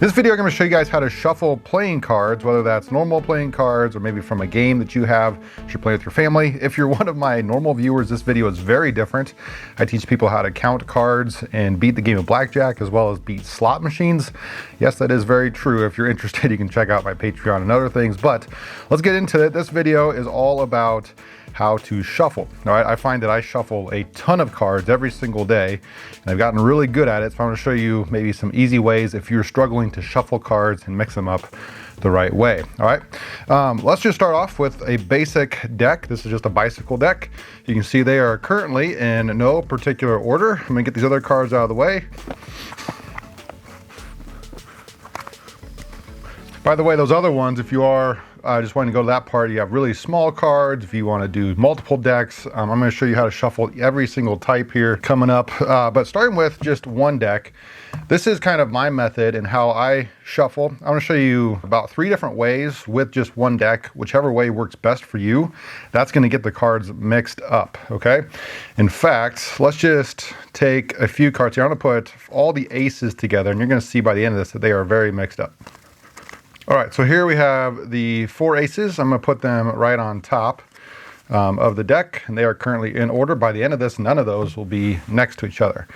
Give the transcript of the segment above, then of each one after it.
This video, I'm going to show you guys how to shuffle playing cards, whether that's normal playing cards or maybe from a game that you have, if you're playing with your family. If you're one of my normal viewers, this video is very different. I teach people how to count cards and beat the game of Blackjack, as well as beat slot machines. Yes, that is very true. If you're interested, you can check out my Patreon and other things, but let's get into it. This video is all about how to shuffle. All right, I find that I shuffle a ton of cards every single day, and I've gotten really good at it. So I'm going to show you maybe some easy ways if you're struggling to shuffle cards and mix them up the right way. All right, let's just start off with a basic deck. This is just a bicycle deck. You can see they are currently in no particular order. I'm going to get these other cards out of the way. By the way, those other ones, if you are just wanting to go to that part, you have really small cards. If you want to do multiple decks, I'm going to show you how to shuffle every single type here coming up. But starting with just one deck, this is kind of my method and how I shuffle. I'm going to show you about 3 different ways with just one deck. Whichever way works best for you, that's going to get the cards mixed up, okay? In fact, let's just take a few cards here. I'm going to put all the aces together, and you're going to see by the end of this that they are very mixed up. All right, so here we have the 4 aces. I'm going to put them right on top of the deck, and they are currently in order. By the end of this, none of those will be next to each other.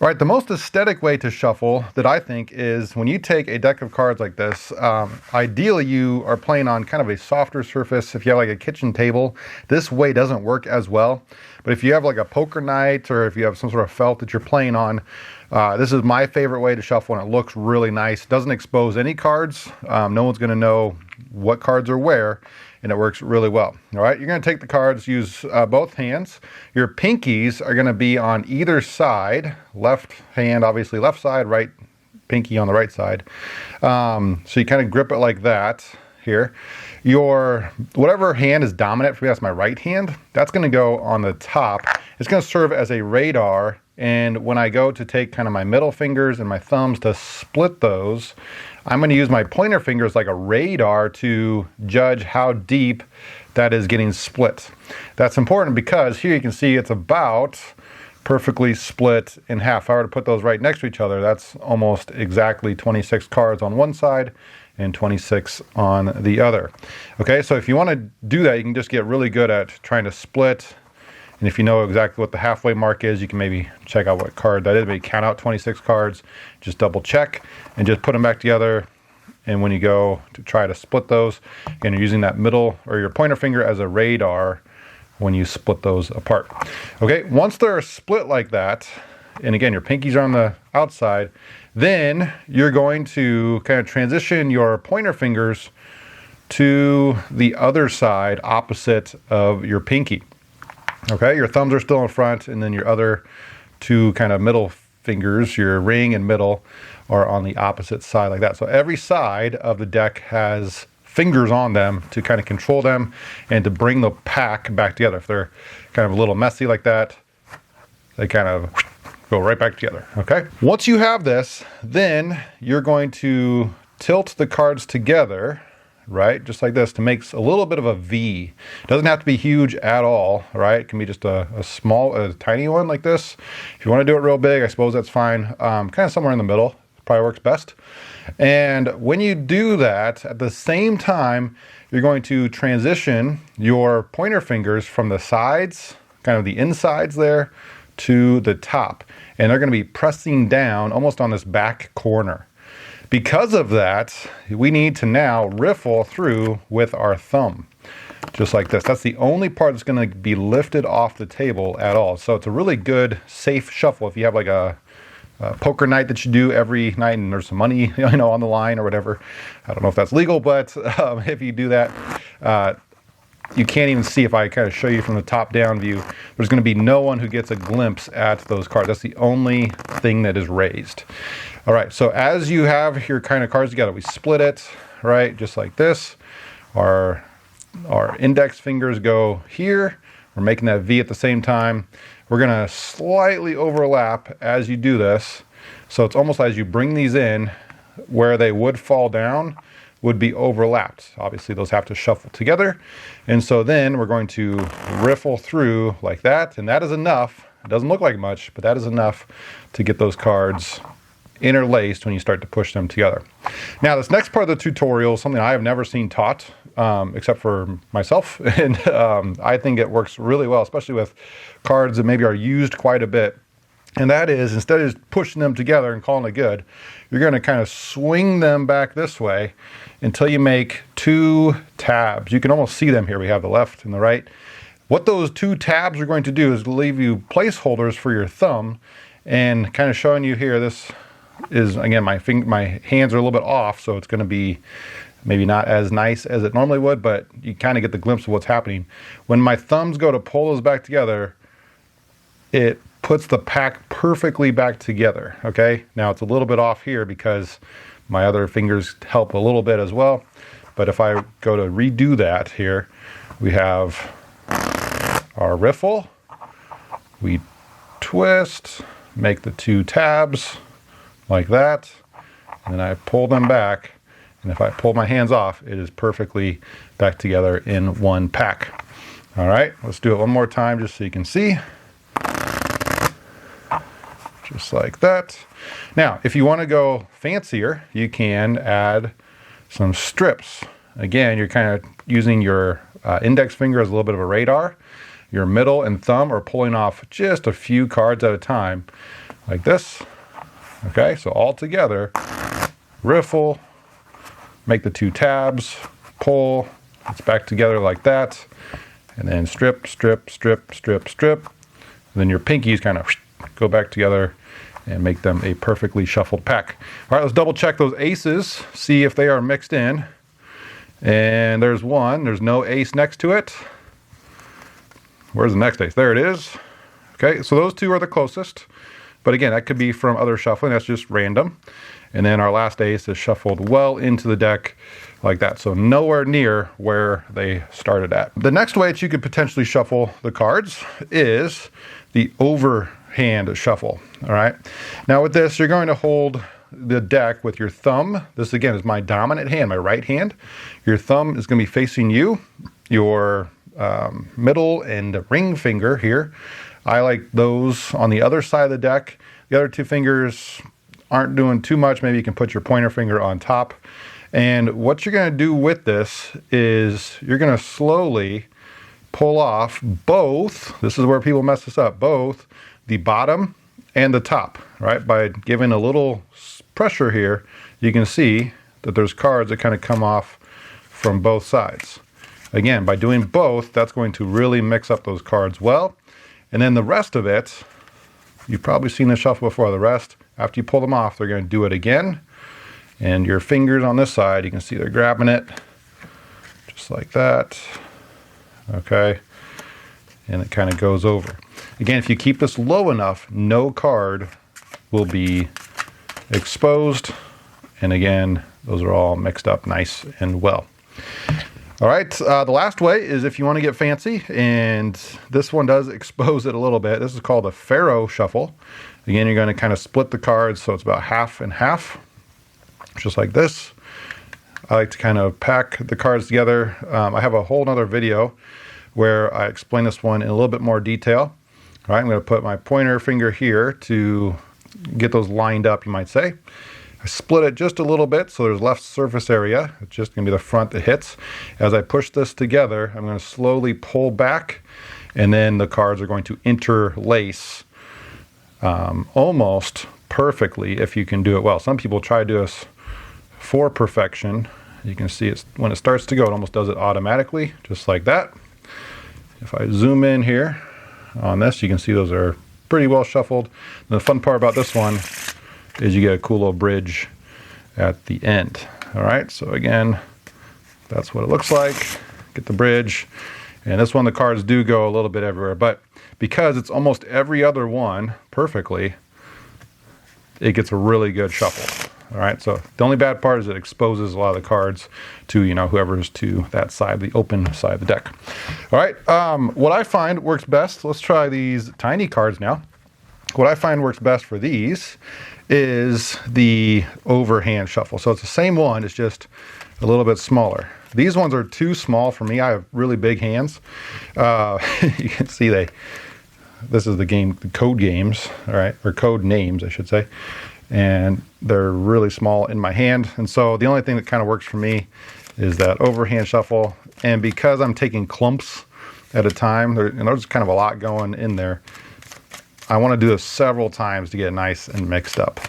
All right, the most aesthetic way to shuffle that I think is when you take a deck of cards like this, ideally you are playing on kind of a softer surface. If you have like a kitchen table, this way doesn't work as well. But if you have like a poker night, or if you have some sort of felt that you're playing on, this is my favorite way to shuffle, and it looks really nice. It doesn't expose any cards. No one's going to know what cards are where, and it works really well. All right, you're going to take the cards, use both hands. Your pinkies are going to be on either side. Left hand, obviously left side, right pinky on the right side. So you kind of grip it like that here. Your whatever hand is dominant for me, that's my right hand, that's going to go on the top. It's going to serve as a radar, and when I go to take kind of my middle fingers and my thumbs to split those, I'm going to use my pointer fingers like a radar to judge how deep that is getting split. That's important because here you can see it's about perfectly split in half. If I were to put those right next to each other, that's almost exactly 26 cards on one side and 26 on the other. Okay, so if you want to do that, you can just get really good at trying to split. And if you know exactly what the halfway mark is, you can maybe check out what card that is. Maybe count out 26 cards, just double check, and just put them back together. And when you go to try to split those, again, you're using that middle or your pointer finger as a radar when you split those apart. Okay, once they're split like that, and again, your pinkies are on the outside, then you're going to kind of transition your pointer fingers to the other side opposite of your pinky. Okay, your thumbs are still in front, and then your other 2 kind of middle fingers, your ring and middle, are on the opposite side like that. So every side of the deck has fingers on them to kind of control them and to bring the pack back together. If they're kind of a little messy like that, they kind of go right back together, okay? Once you have this, then you're going to tilt the cards together, right? Just like this, to make a little bit of a V. It doesn't have to be huge at all, right? It can be just a tiny one like this. If you want to do it real big, I suppose that's fine. Kind of somewhere in the middle probably works best. And when you do that, at the same time, you're going to transition your pointer fingers from the sides, kind of the insides there, to the top. And they're going to be pressing down almost on this back corner. Because of that, we need to now riffle through with our thumb, just like this. That's the only part that's going to be lifted off the table at all. So it's a really good, safe shuffle. If you have like a poker night that you do every night and there's some money, on the line or whatever. I don't know if that's legal, but if you do that, you can't even see. If I kind of show you from the top down view, there's going to be no one who gets a glimpse at those cards. That's the only thing that is raised. All right, so as you have your kind of cards together, we split it, right, just like this. Our index fingers go here. We're making that V at the same time. We're going to slightly overlap as you do this. So it's almost as you bring these in, where they would fall down would be overlapped. Obviously, those have to shuffle together. And so then we're going to riffle through like that, and that is enough. It doesn't look like much, but that is enough to get those cards interlaced when you start to push them together. Now, this next part of the tutorial is something I have never seen taught, except for myself, and I think it works really well, especially with cards that maybe are used quite a bit. And that is, instead of just pushing them together and calling it good, you're going to kind of swing them back this way until you make 2 tabs. You can almost see them here. We have the left and the right. What those 2 tabs are going to do is leave you placeholders for your thumb, and kind of showing you here, this is, again, my hands are a little bit off, so it's going to be maybe not as nice as it normally would, but you kind of get the glimpse of what's happening. When my thumbs go to pull those back together, it puts the pack perfectly back together, okay? Now it's a little bit off here because my other fingers help a little bit as well, but if I go to redo that here, we have our riffle, we twist, make the 2 tabs like that, and then I pull them back, and if I pull my hands off, it is perfectly back together in one pack. All right, let's do it one more time just so you can see. Just like that. Now, if you want to go fancier, you can add some strips. Again, you're kind of using your index finger as a little bit of a radar. Your middle and thumb are pulling off just a few cards at a time, like this. Okay, so all together, riffle, make the 2 tabs, pull, it's back together like that, and then strip, strip, strip, strip, strip. And then your pinkies kind of go back together and make them a perfectly shuffled pack. All right, let's double check those aces, see if they are mixed in. And there's one, there's no ace next to it. Where's the next ace? There it is. Okay, so those 2 are the closest. But again, that could be from other shuffling, that's just random. And then our last ace is shuffled well into the deck like that. So nowhere near where they started at. The next way that you could potentially shuffle the cards is the overhand shuffle. All right. Now with this, you're going to hold the deck with your thumb. This again is my dominant hand, my right hand. Your thumb is going to be facing you. Your middle and ring finger here, I like those on the other side of the deck. The other 2 fingers aren't doing too much. Maybe you can put your pointer finger on top. And what you're going to do with this is you're going to slowly pull off both, this is where people mess this up, both the bottom and the top, right? By giving a little pressure here, you can see that there's cards that kind of come off from both sides. Again, by doing both, that's going to really mix up those cards well. And then the rest of it, you've probably seen the shuffle before. The rest, after you pull them off, they're going to do it again. And your fingers on this side, you can see they're grabbing it just like that. Okay. And it kind of goes over. Again, if you keep this low enough, no card will be exposed. And again, those are all mixed up nice and well. All right, the last way is if you want to get fancy, and this one does expose it a little bit. This is called a Pharaoh shuffle. Again, you're going to kind of split the cards so it's about half and half, just like this. I like to kind of pack the cards together. I have a whole nother video where I explain this one in a little bit more detail. All right, I'm going to put my pointer finger here to get those lined up, you might say. I split it just a little bit so there's less surface area. It's just going to be the front that hits. As I push this together, I'm going to slowly pull back, and then the cards are going to interlace almost perfectly if you can do it well. Some people try to do this for perfection. You can see it's when it starts to go, it almost does it automatically, just like that. If I zoom in here on this, you can see those are pretty well shuffled. And the fun part about this one is you get a cool little bridge at the end. All right, so again, that's what it looks like. Get the bridge. And this one, the cards do go a little bit everywhere, but because it's almost every other one perfectly, it gets a really good shuffle. All right, so the only bad part is it exposes a lot of the cards to, you know, whoever's to that side, the open side of the deck. All right, what I find works best, let's try these tiny cards now. What I find works best for these is the overhand shuffle. So it's the same one, it's just a little bit smaller. These ones are too small for me. I have really big hands. You can see this is the game, the code games, all right, or code names, I should say. and they're really small in my hand. And so the only thing that kind of works for me is that overhand shuffle. And because I'm taking clumps at a time, and there's kind of a lot going in there, I want to do this several times to get it nice and mixed up,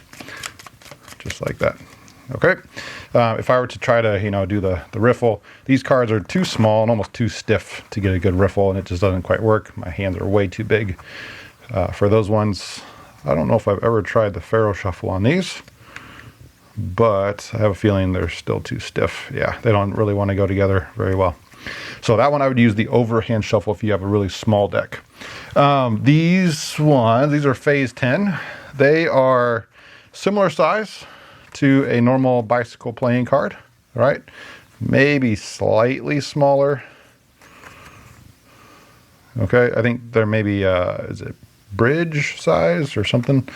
just like that. Okay. If I were to try to, do the riffle, these cards are too small and almost too stiff to get a good riffle, and it just doesn't quite work. My hands are way too big for those ones. I don't know if I've ever tried the Pharaoh shuffle on these, but I have a feeling they're still too stiff. Yeah, they don't really want to go together very well. So that one I would use the overhand shuffle if you have a really small deck. These are phase 10. They are similar size to a normal bicycle playing card, right? Maybe slightly smaller. Okay, I think they're maybe, is it bridge size or something?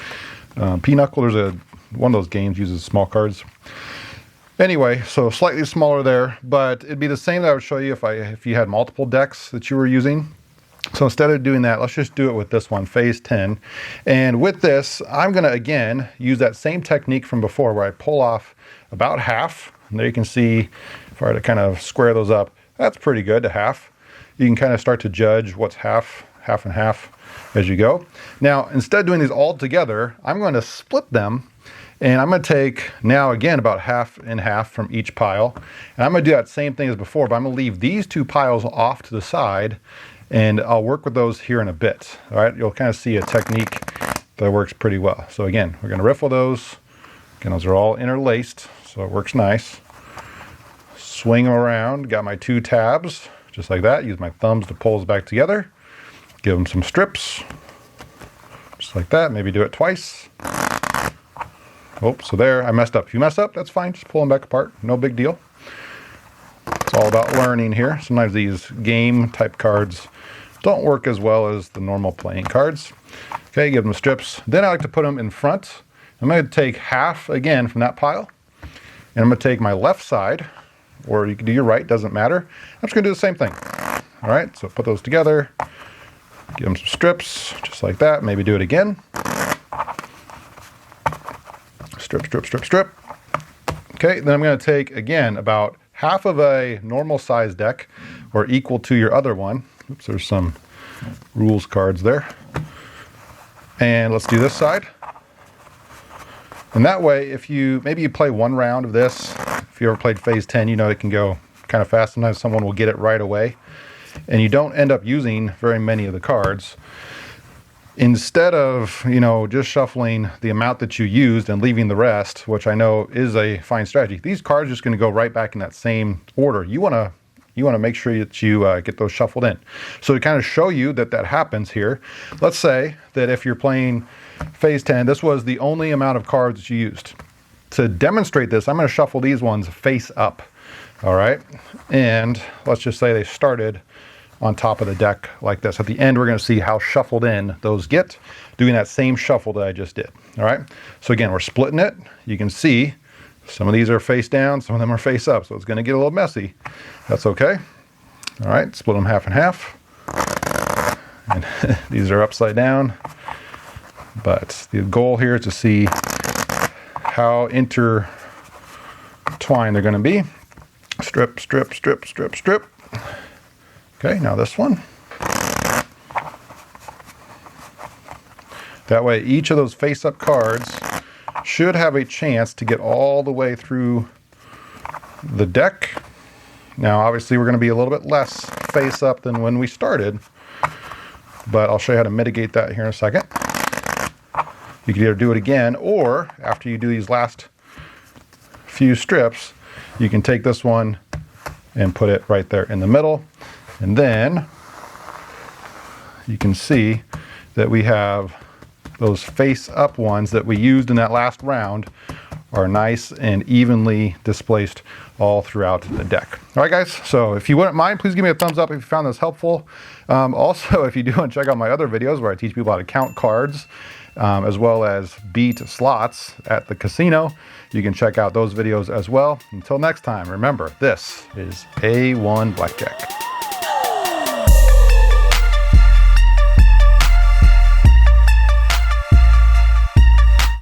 Pinochle, one of those games uses small cards. Anyway, so slightly smaller there, but it'd be the same that I would show you if you had multiple decks that you were using. So instead of doing that, let's just do it with this one, phase 10. And with this, I'm gonna, again, use that same technique from before where I pull off about half. And there you can see, if I were to kind of square those up, that's pretty good to half. You can kind of start to judge what's half and half as you go. Now, instead of doing these all together, I'm going to split them, and I'm going to take, now again, about half and half from each pile. And I'm going to do that same thing as before, but I'm going to leave these two piles off to the side, and I'll work with those here in a bit. All right, you'll kind of see a technique that works pretty well. So again, we're going to riffle those. Again, those are all interlaced, so it works nice. Swing them around, got my two tabs, just like that. Use my thumbs to pull those back together. Give them some strips, just like that. Maybe do it twice. Oh, so there, I messed up. If you mess up, that's fine. Just pull them back apart. No big deal. It's all about learning here. Sometimes these game type cards don't work as well as the normal playing cards. Okay, give them strips. Then I like to put them in front. I'm going to take half again from that pile, and I'm going to take my left side, or you can do your right, doesn't matter. I'm just going to do the same thing. All right, so put those together, give them some strips, just like that. Maybe do it again. Strip, strip, strip, strip. Okay, then I'm going to take, again, about half of a normal size deck, or equal to your other one. Oops, there's some rules cards there. And let's do this side. And that way, if maybe you play one round of this, if you ever played phase 10, you know it can go kind of fast. Sometimes someone will get it right away, and you don't end up using very many of the cards. Instead of, just shuffling the amount that you used and leaving the rest, which I know is a fine strategy, these cards are just going to go right back in that same order. You want to make sure that you get those shuffled in. So to kind of show you that happens here, let's say that if you're playing phase 10, this was the only amount of cards that you used. To demonstrate this, I'm going to shuffle these ones face up. All right. And let's just say they started on top of the deck like this. At the end, we're going to see how shuffled in those get, doing that same shuffle that I just did. All right. So again, we're splitting it. You can see some of these are face down, some of them are face up. So it's going to get a little messy. That's okay. All right. Split them half and half. And these are upside down. But the goal here is to see how intertwined they're going to be. Strip, strip, strip, strip, strip. Okay, now this one. That way, each of those face-up cards should have a chance to get all the way through the deck. Now, obviously, we're going to be a little bit less face-up than when we started, but I'll show you how to mitigate that here in a second. You can either do it again, or after you do these last few strips, you can take this one and put it right there in the middle. And then you can see that we have those face-up ones that we used in that last round are nice and evenly displaced all throughout the deck. All right, guys, so if you wouldn't mind, please give me a thumbs up if you found this helpful. Also, if you do want to check out my other videos where I teach people how to count cards, as well as beat slots at the casino, you can check out those videos as well. Until next time, remember, this is A1 Blackjack.